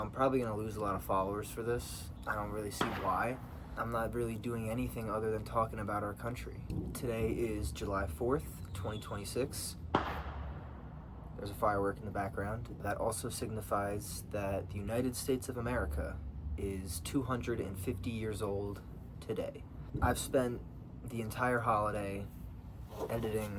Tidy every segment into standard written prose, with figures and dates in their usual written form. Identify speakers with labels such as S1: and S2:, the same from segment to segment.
S1: I'm probably going to lose a lot of followers for this. I don't really see why. I'm not really doing anything other than talking about our country. Today is July 4th, 2026. There's a firework in the background. That also signifies that the United States of America is 250 years old today. I've spent the entire holiday editing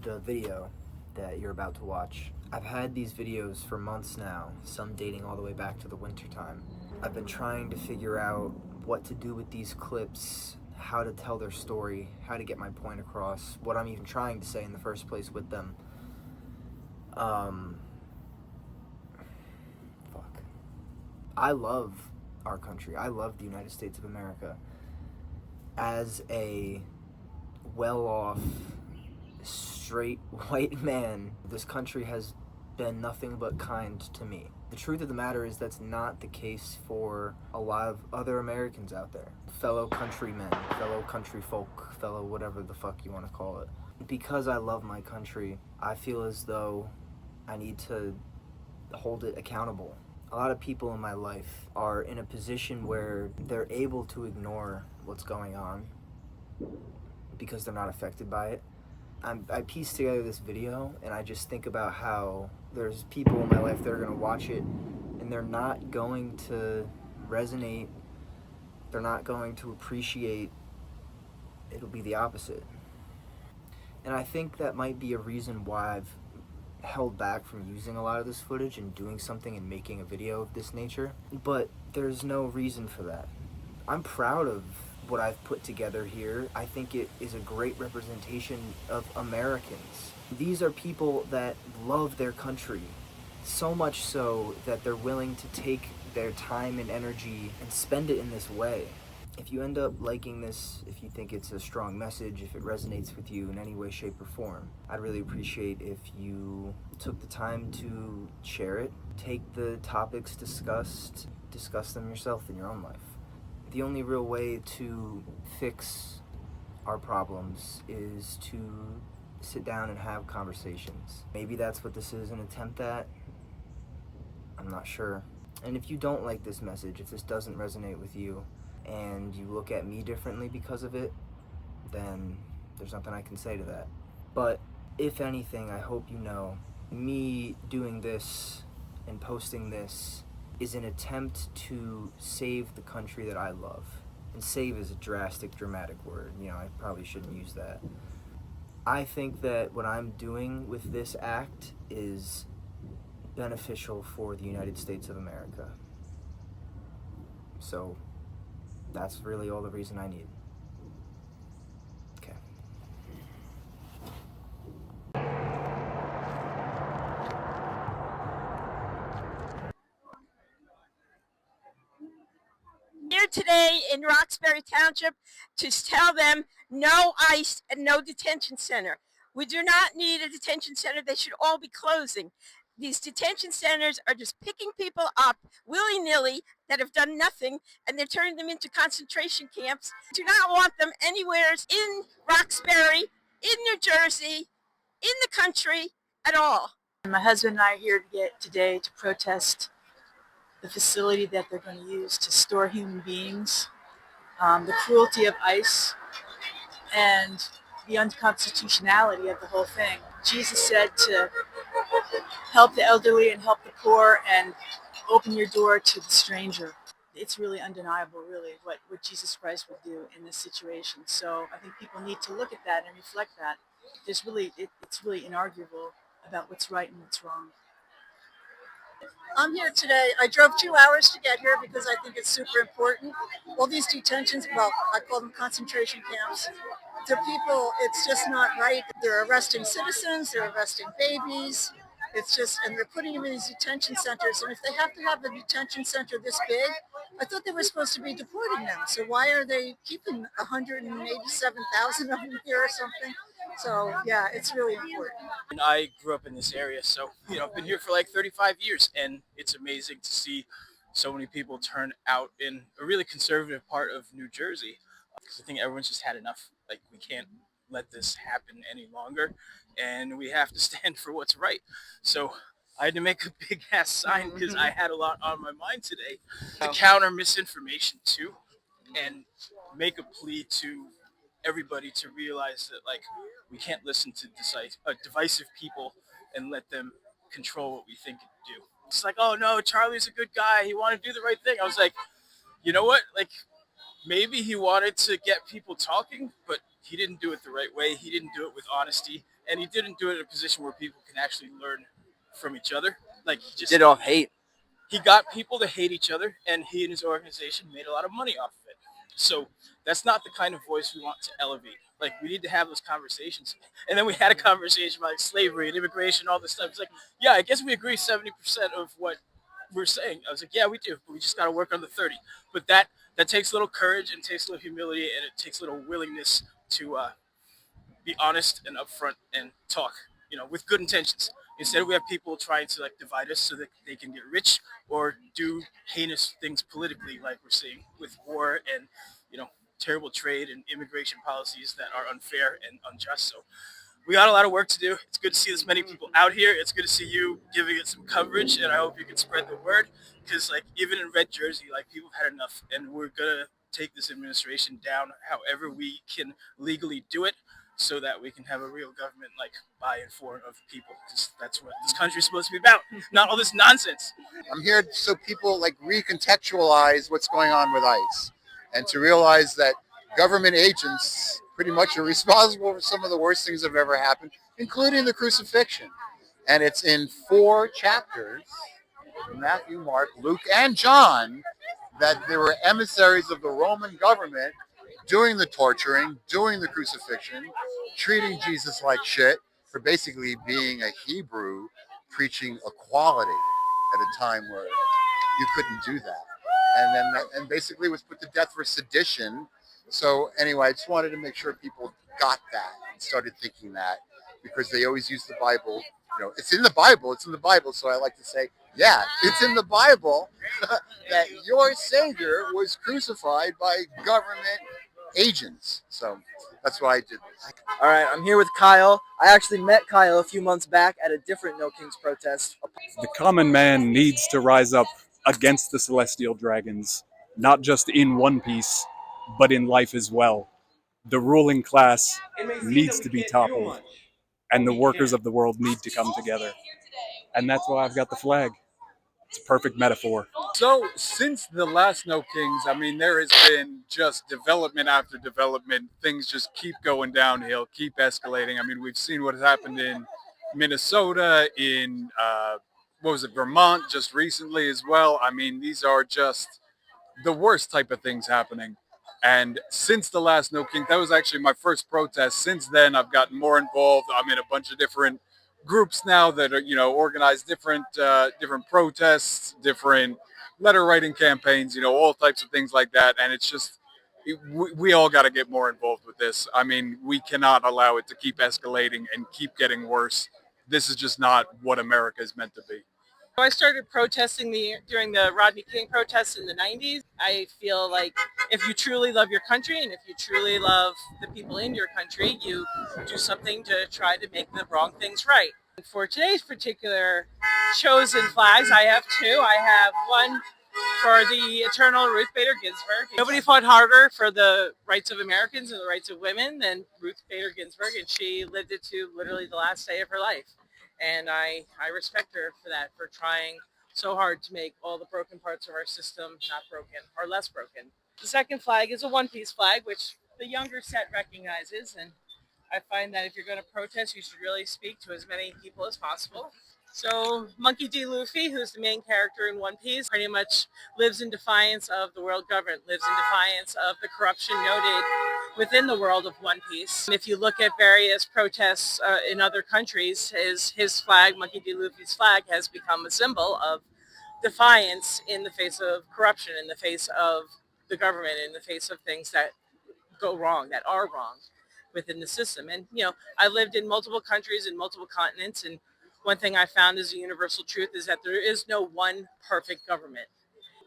S1: the video that you're about to watch. I've had these videos for months now, some dating all the way back to the winter time. I've been trying to figure out what to do with these clips, how to tell their story, how to get my point across, what I'm even trying to say in the first place with them. Fuck. I love our country. I love the United States of America. As a well-off, straight white man, this country has been nothing but kind to me. The truth of the matter is that's not the case for a lot of other Americans out there. Fellow countrymen, fellow country folk, fellow whatever the fuck you want to call it. Because I love my country, I feel as though I need to hold it accountable. A lot of people in my life are in a position where they're able to ignore what's going on because they're not affected by it. I pieced together this video and I just think about how there's people in my life that are going to watch it and they're not going to resonate, they're not going to appreciate, it'll be the opposite. And I think that might be a reason why I've held back from using a lot of this footage and doing something and making a video of this nature, but there's no reason for that. I'm proud of what I've put together here. I think it is a great representation of Americans. These are people that love their country, so much so that they're willing to take their time and energy and spend it in this way. If you end up liking this, if you think it's a strong message, if it resonates with you in any way, shape, or form, I'd really appreciate if you took the time to share it. Take the topics discussed, discuss them yourself in your own life. The only real way to fix our problems is to sit down and have conversations. Maybe that's what this is an attempt at. I'm not sure. And if you don't like this message, if this doesn't resonate with you, and you look at me differently because of it, then there's nothing I can say to that. But if anything, I hope you know, me doing this and posting this is an attempt to save the country that I love. And save is a drastic, dramatic word. I probably shouldn't use that. I think that what I'm doing with this act is beneficial for the United States of America. So that's really all the reason I need. Okay.
S2: Here today in Roxbury Township to tell them no ICE and no detention center. We do not need a detention center. They should all be closing. These detention centers are just picking people up willy-nilly that have done nothing, and they're turning them into concentration camps. Do not want them anywhere in Roxbury, in New Jersey, in the country at all.
S3: My husband and I are here today to protest the facility that they're going to use to store human beings, the cruelty of ICE, and the unconstitutionality of the whole thing. Jesus said to help the elderly and help the poor and open your door to the stranger. It's really undeniable, really, what Jesus Christ would do in this situation. So I think people need to look at that and reflect that. It's really inarguable about what's right and what's wrong.
S4: I'm here today. I drove 2 hours to get here because I think it's super important. All these detentions, well, I call them concentration camps. They're people, it's just not right. They're arresting citizens, they're arresting babies. It's just, and they're putting them in these detention centers. And if they have to have a detention center this big, I thought they were supposed to be deporting them. So why are they keeping 187,000 of them here or something? So yeah, it's really important.
S5: And I grew up in this area, so I've been here for like 35 years, and it's amazing to see so many people turn out in a really conservative part of New Jersey. Because I think everyone's just had enough. Like, we can't let this happen any longer, and we have to stand for what's right. So I had to make a big ass sign because I had a lot on my mind today. To counter misinformation too, and make a plea to everybody to realize that like we can't listen to divisive people and let them control what we think and do. It's like, oh no, Charlie's a good guy. He wanted to do the right thing. I was like, you know what? Like maybe he wanted to get people talking, but he didn't do it the right way. He didn't do it with honesty, and he didn't do it in a position where people can actually learn from each other. Like he just
S1: Did it off hate.
S5: he got people to hate each other, and he and his organization made a lot of money off of it. So that's not the kind of voice we want to elevate. Like we need to have those conversations. And then we had a conversation about like, slavery and immigration, all this stuff. It's like, yeah, I guess we agree 70% of what we're saying. I was like, yeah, we do, but we just got to work on the 30. But that takes a little courage and takes a little humility, and it takes a little willingness to be honest and upfront and talk, with good intentions. Instead, we have people trying to like divide us so that they can get rich or do heinous things politically, like we're seeing with war and terrible trade and immigration policies that are unfair and unjust. So we got a lot of work to do. It's good to see this many people out here. It's good to see you giving it some coverage, and I hope you can spread the word. Because like even in Red Jersey, like people have had enough, and we're gonna take this administration down however we can legally do it, so that we can have a real government like by and for of the people. Because that's what this country is supposed to be about, not all this nonsense.
S6: I'm here so people like recontextualize what's going on with ICE and to realize that government agents pretty much are responsible for some of the worst things that have ever happened, including the crucifixion. And it's in 4 chapters, Matthew, Mark, Luke, and John, that there were emissaries of the Roman government doing the torturing, doing the crucifixion, treating Jesus like shit for basically being a Hebrew preaching equality at a time where you couldn't do that. And then and basically was put to death for sedition. So anyway, I just wanted to make sure people got that and started thinking that, because they always use the Bible. It's in the Bible. It's in the Bible. So I like to say, yeah, it's in the Bible that your Savior was crucified by government agents. So that's why I did this.
S1: All right, I'm here with Kyle. I actually met Kyle a few months back at a different No Kings protest.
S7: The common man needs to rise up against the celestial dragons, not just in One Piece, but in life as well. The ruling class needs to be toppled, and the workers of the world need to come together. And that's why I've got the flag. It's a perfect metaphor.
S8: So since the last No Kings, I mean, there has been just development after development. Things just keep going downhill, keep escalating. I mean, we've seen what has happened in Minnesota, in Vermont just recently as well. I mean, these are just the worst type of things happening. And since the last No King, that was actually my first protest. Since then, I've gotten more involved. I'm in a bunch of different groups now that are, organize different protests, different letter writing campaigns, all types of things like that. And it's just, we all got to get more involved with this. I mean, we cannot allow it to keep escalating and keep getting worse. This is just not what America is meant to be.
S2: I started protesting during the Rodney King protests in the 90s. I feel like if you truly love your country and if you truly love the people in your country, you do something to try to make the wrong things right. For today's particular chosen flags, I have 2. I have one for the eternal Ruth Bader Ginsburg. Nobody fought harder for the rights of Americans and the rights of women than Ruth Bader Ginsburg, and she lived it to literally the last day of her life. And I respect her for that, for trying so hard to make all the broken parts of our system not broken or less broken. The second flag is a one-piece flag, which the younger set recognizes. And I find that if you're going to protest, you should really speak to as many people as possible. So Monkey D. Luffy, who's the main character in One Piece, pretty much lives in defiance of the world government, lives in defiance of the corruption noted within the world of One Piece. If you look at various protests in other countries, his flag, Monkey D. Luffy's flag, has become a symbol of defiance in the face of corruption, in the face of the government, in the face of things that go wrong, that are wrong within the system. And, I lived in multiple countries and multiple continents, and one thing I found as a universal truth is that there is no one perfect government.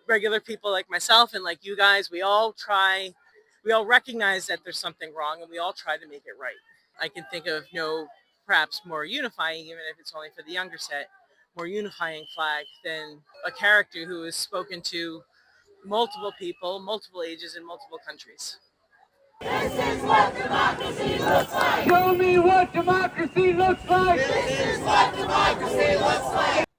S2: Regular people like myself and like you guys, we all recognize that there's something wrong and we all try to make it right. I can think of no perhaps more unifying, even if it's only for the younger set,
S9: more unifying flag than a character who has spoken to multiple people, multiple ages, in multiple countries.
S10: This is what democracy looks like. Show me what democracy looks like. This is what democracy looks like.